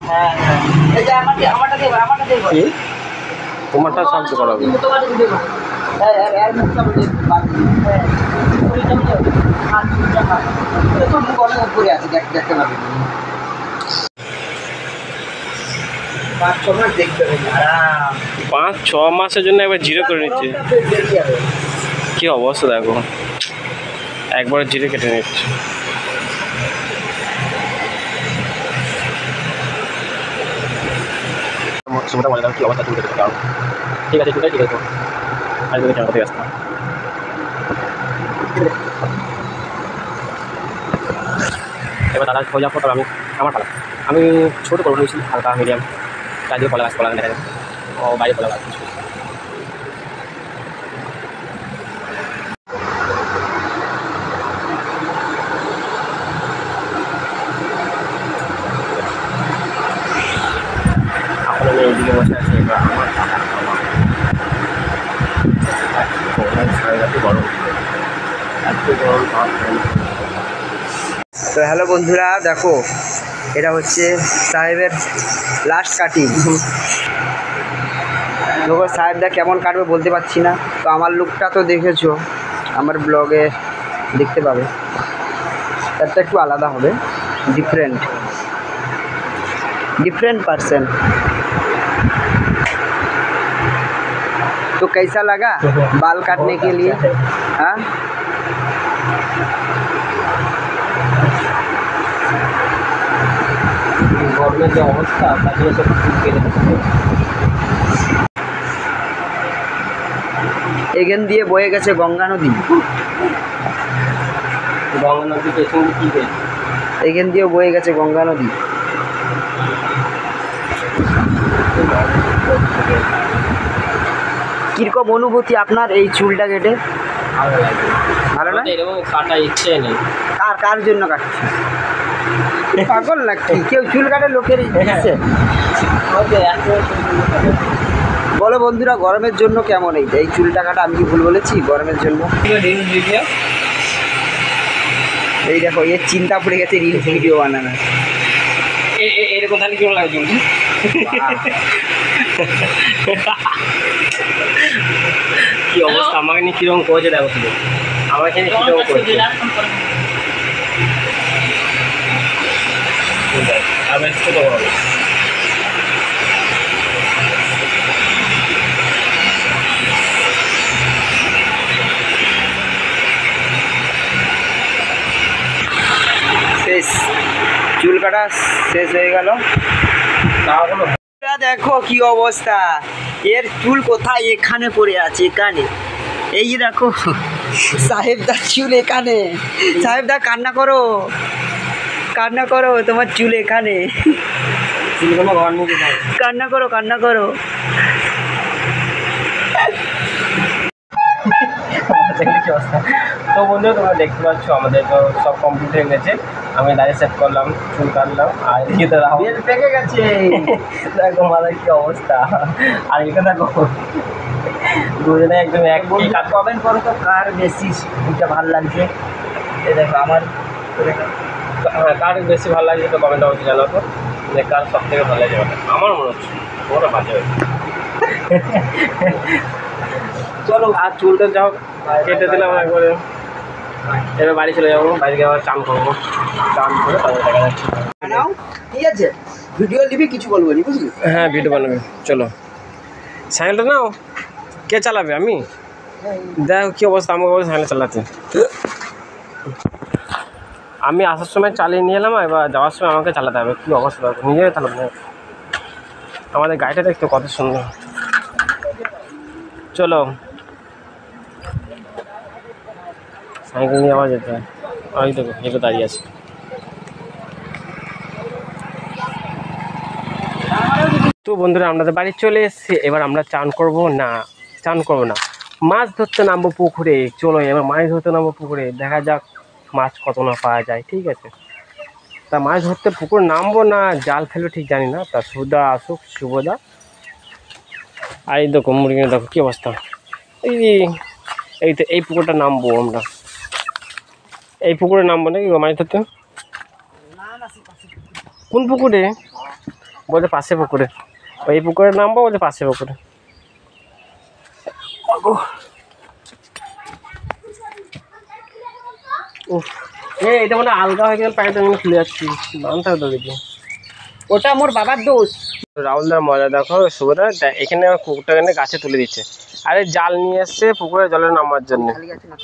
হ্যাঁ হ্যাঁ, এই যে আমারটা দেবো, আমারটা দেবো। কি তোমারটা সাহায্য করাবে? তোমারটা দেবো। হ্যাঁ হ্যাঁ, এর মুখটা বলে পারবি। হ্যাঁ, ওইটা বলে হাত দুটো হাত। তো মুখ অনেক উপরে আছে, দেখতে পাবি। 5-6 মাস দেখতে হবে আরাম। 5-6 মাসের জন্য একবার জিরো করে নিচ্ছে। কি অবস্থা দেখো, একবার জিরো কেটে নিচ্ছে। সময়টা মনে কি অবস্থা চলতে থাকবে। ঠিক আছে ঠিক আছে, আর যদি ক্যামেরাতে আসতাম। এবার দাদা হয়ে যাওয়ার পর আমি আমার পালা, আমি ছোটো করে নিয়েছি, হালকা মিডিয়াম চারদিকে কলা গাছ দেখা যায়, ও বাইরে কলা গাছ। এখন আমি এইদিকে বসে আছি, এবার আমার গরম এত গরম। তো হ্যালো বন্ধুরা, দেখো এটা হচ্ছে সাহেবের লাস্ট কাটিং। দেখো সাহেবদা কেমন কাটবে বলতে পারছি না। তো আমার লুকটা তো দেখেছো, আমার ব্লগে দেখতে পাবে। তারটা একটু আলাদা হবে, डिफरेंट पर्सन। तो कैसा लगा बाल काटने के लिए? हाँ, গরমের যে অবস্থা তার জন্য সব কেটে দিচ্ছে। এখান দিয়ে বয়ে গেছে গঙ্গা নদী। গঙ্গা নদী পেছনে কি হয়েছে? এখান দিয়ে বয়ে গেছে গঙ্গা নদী। কিরকম অনুভূতি আপনার এই চুলটা কেটে? ভালো লাগে, ভালো না? এরকম কাটা ইচ্ছে নেই। কার জন্য কাটছে? পাগল নাকি? কেউ চুল কাটে লোকের ইচ্ছে? বলো বন্ধুরা, গরমের জন্য কেমন এই চুলটা কাটা? আমি কি ভুল বলেছি? গরমের জন্য এই দেখো, এর চিন্তা পড়ে গেছে রিলস ভিডিও বানানো। এরকম তাহলে কেমন লাগে চুল? কি অবস্থা, আমাকে নিয়ে কিরকম করেছে দেখো শুধু, আমাকে নিয়ে কিরকম করেছে। আমি ছোট বড় শেষ, চুল কাটা শেষ হয়ে গেল। দেখো কি অবস্থা, এর চুল কোথায়? এখানে পড়ে আছে, এখানে। এই যে দেখো সাহেবদার চুল এখানে। সাহেবদা কান্না করো, কান্না করো, তোমার চুল এখানে। কান্না করো, কান্না করো। তো বন্ধু তোমরা দেখতে পাচ্ছ আমাদের তো সব কমপ্লিট হয়ে গেছে। আমি দাঁড়িয়ে সেট করলাম, চুল কাটলাম, আর এদিকে তো রাহুল পেকে গেছে। দেখো মাথার কি অবস্থা। আর এটা দেখো দুজনে একদম এক কমেন্ট করো তো কার বেশি চুলটা ভালো লাগছে। এই দেখো আমার, হ্যাঁ কার বেশি ভালো লাগছে তো কমেন্ট অবশ্যই জানাবো যে কার সব থেকে ভালো লাগছে। আমার মনে হচ্ছে ওরা বাজে হয়েছে। চলো আর চুলটা যাও কেটে দিলাম একবারে। এবার বাড়ি চলে যাবো, বাড়ি গিয়ে আবার চান করবো, চান করে তারপরে দেখা যাচ্ছে। ঠিক আছে, ভিডিও নিবি, কিছু বলবো নি, বুঝলি? হ্যাঁ ভিডিও বানাবে। চলো সাইকেলটা নাও। কে চালাবে? আমি। দেখো কী অবস্থা, আমাকে অবস্থা সাইকেল চালাতে। আমি আসার সময় চালিয়ে নিয়ে এলাম, এবার যাওয়ার সময় আমাকে চালাতে হবে। কী অবস্থা দেখো, নিজেই চালাবো না। আমাদের গাড়িটা দেখতে কত সুন্দর। চলো সাইকেল নিয়ে আবার যেতে হয়। ওই দেখো হেঁটে দাঁড়িয়ে আছে। তো বন্ধুরা আমরা তো বাড়ি চলে এসেছি, এবার আমরা চান করবো না, মাছ ধরতে নামবো পুকুরে। চলো এবার মাছ ধরতে নামবো পুকুরে, দেখা যাক মাছ কত না পাওয়া যায়। ঠিক আছে, তা মাছ ধরতে পুকুর নামবো না জাল ফেলবো ঠিক জানি না। তা সুদা আসুক, শুভদা। আর এই দেখো মুরগি, দেখো কী অবস্থা। এই তো এই পুকুরটা নামবো আমরা, এই পুকুরে নামবো নাকি মাছ ধরতে? কোন পুকুরে? বলছে পাশে পুকুরে, ওই পুকুরে নামবো, বলছে পাশে পুকুরে। উফ, এটা মানে আলগা হয়ে গেল, পানিটা আমি খুলে যাচ্ছি, বানতে হবে দেখি। ওটা মোর বাবার দোষ। রাহুলদার মজা দেখো, সুবিধা এখানে কুকুরটা এখানে গাছে তুলে দিচ্ছে, আরে জাল নিয়ে এসছে পুকুরে জলে নামার জন্য। খালি আছে না